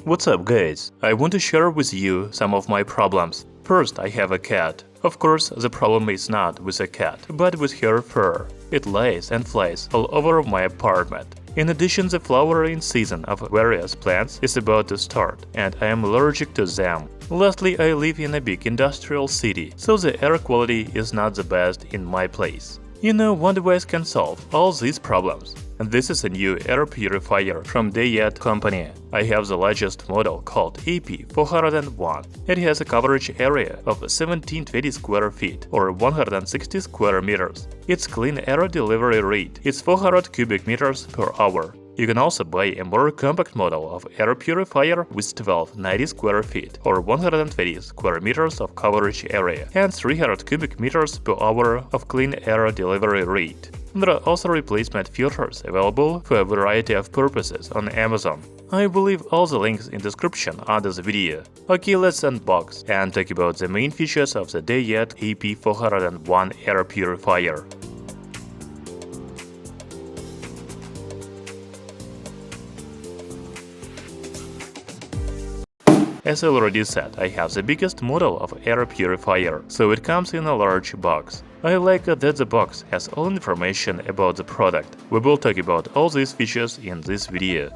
What's up guys? I want to share with you some of my problems. First, I have a cat. Of course, the problem is not with a cat, but with her fur. It lays and flies all over my apartment. In addition, the flowering season of various plants is about to start, and I am allergic to them. Lastly, I live in a big industrial city, so the air quality is not the best in my place. You know, one device can solve all these problems. And this is a new air purifier from Dayette company. I have the largest model called AP401. It has a coverage area of 1720 square feet or 160 square meters. Its clean air delivery rate is 400 cubic meters per hour. You can also buy a more compact model of air purifier with 1290 square feet or 120 square meters of coverage area and 300 cubic meters per hour of clean air delivery rate. There are also replacement filters available for a variety of purposes on Amazon. I will leave all the links in description under the video. Okay, let's unbox and talk about the main features of the Dayette AP401 air purifier. As I already said, I have the biggest model of air purifier, so it comes in a large box. I like that the box has all information about the product. We will talk about all these features in this video.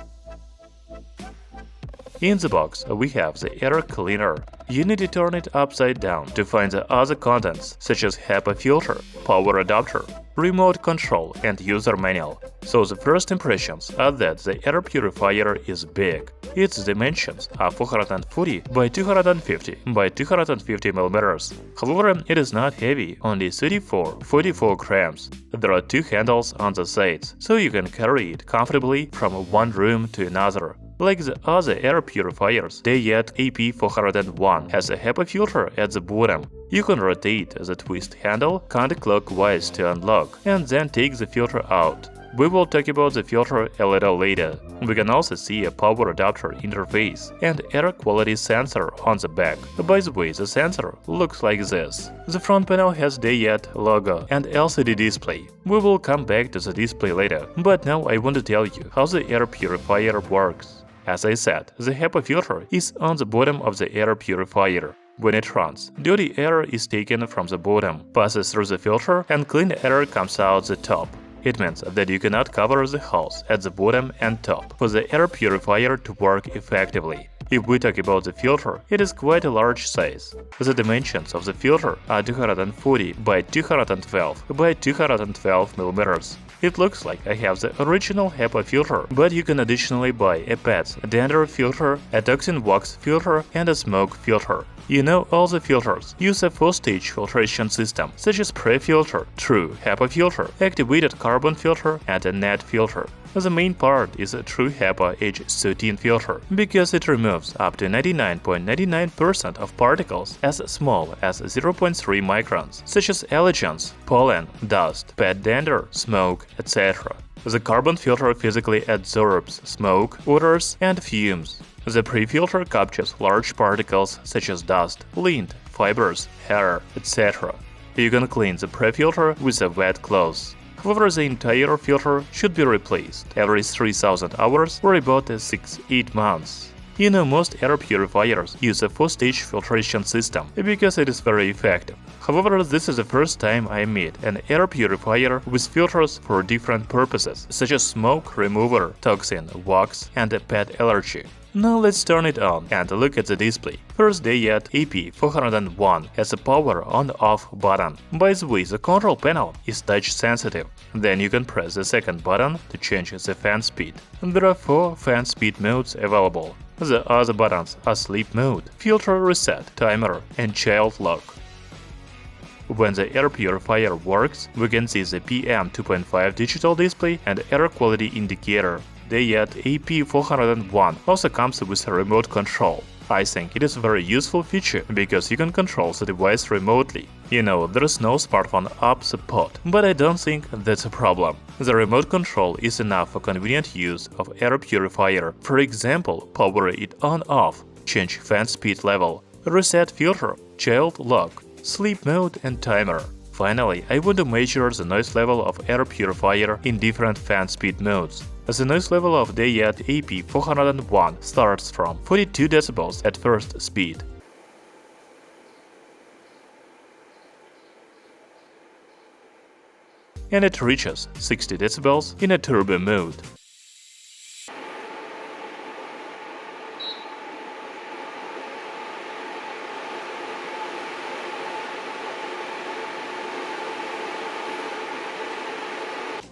In the box, we have the air cleaner. You need to turn it upside down to find the other contents, such as HEPA filter, power adapter, remote control, and user manual. So the first impressions are that the air purifier is big. Its dimensions are 440 by 250 by 250 mm. However, it is not heavy, only 44 grams. There are two handles on the sides, so you can carry it comfortably from one room to another. Like the other air purifiers, Dayette AP401 has a HEPA filter at the bottom. You can rotate the twist handle counterclockwise to unlock, and then take the filter out. We will talk about the filter a little later. We can also see a power adapter interface and air quality sensor on the back. By the way, the sensor looks like this. The front panel has Dayette logo and LCD display. We will come back to the display later, but now I want to tell you how the air purifier works. As I said, the HEPA filter is on the bottom of the air purifier. When it runs, dirty air is taken from the bottom, passes through the filter, and clean air comes out the top. It means that you cannot cover the holes at the bottom and top for the air purifier to work effectively. If we talk about the filter, it is quite a large size. The dimensions of the filter are 240 by 212 by 212 mm. It looks like I have the original HEPA filter, but you can additionally buy a PETS dander filter, a toxin wax filter, and a smoke filter. You know, all the filters use a 4-stage filtration system, such as pre-filter, true HEPA filter, activated carbon filter, and a net filter. The main part is a true HEPA H13 filter, because it removes up to 99.99% of particles as small as 0.3 microns, such as allergens, pollen, dust, pet dander, smoke, etc. The carbon filter physically absorbs smoke, odors, and fumes. The pre-filter captures large particles such as dust, lint, fibers, hair, etc. You can clean the pre-filter with a wet cloth. However, the entire filter should be replaced every 3000 hours or about 6-8 months. You know, most air purifiers use a 4-stage filtration system because it is very effective. However, this is the first time I meet an air purifier with filters for different purposes, such as smoke remover, toxin, wax, and a pet allergy. Now let's turn it on and look at the display. First, Dayette AP401 has a power on-off button. By the way, the control panel is touch sensitive. Then you can press the second button to change the fan speed. There are 4 fan speed modes available. The other buttons are sleep mode, filter reset, timer, and child lock. When the air purifier works, we can see the PM 2.5 digital display and air quality indicator. Dayette AP401 also comes with a remote control. I think it is a very useful feature because you can control the device remotely. You know, there is no smartphone app support, but I don't think that's a problem. The remote control is enough for convenient use of air purifier. For example, power it on-off, change fan speed level, reset filter, child lock, sleep mode and timer. Finally, I want to measure the noise level of air purifier in different fan speed modes. The noise level of Dayette AP401 starts from 42 dB at first speed. And it reaches 60 dB in a turbo mode.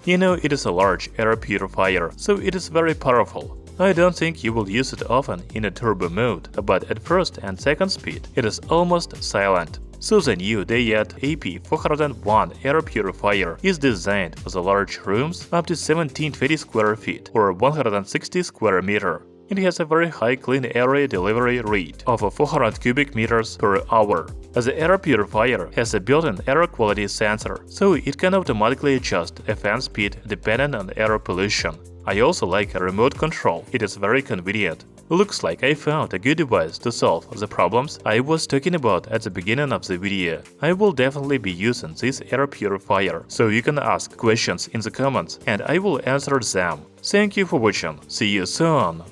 You know, it is a large air purifier, so it is very powerful. I don't think you will use it often in a turbo mode, but at first and second speed, it is almost silent. So the new Dayette AP401 air purifier is designed for the large rooms up to 1720 square feet or 160 square meter. It has a very high clean area delivery rate of 400 cubic meters per hour. The air purifier has a built-in air quality sensor, so it can automatically adjust a fan speed depending on air pollution. I also like a remote control, it is very convenient. Looks like I found a good device to solve the problems I was talking about at the beginning of the video. I will definitely be using this air purifier, so you can ask questions in the comments and I will answer them. Thank you for watching, see you soon!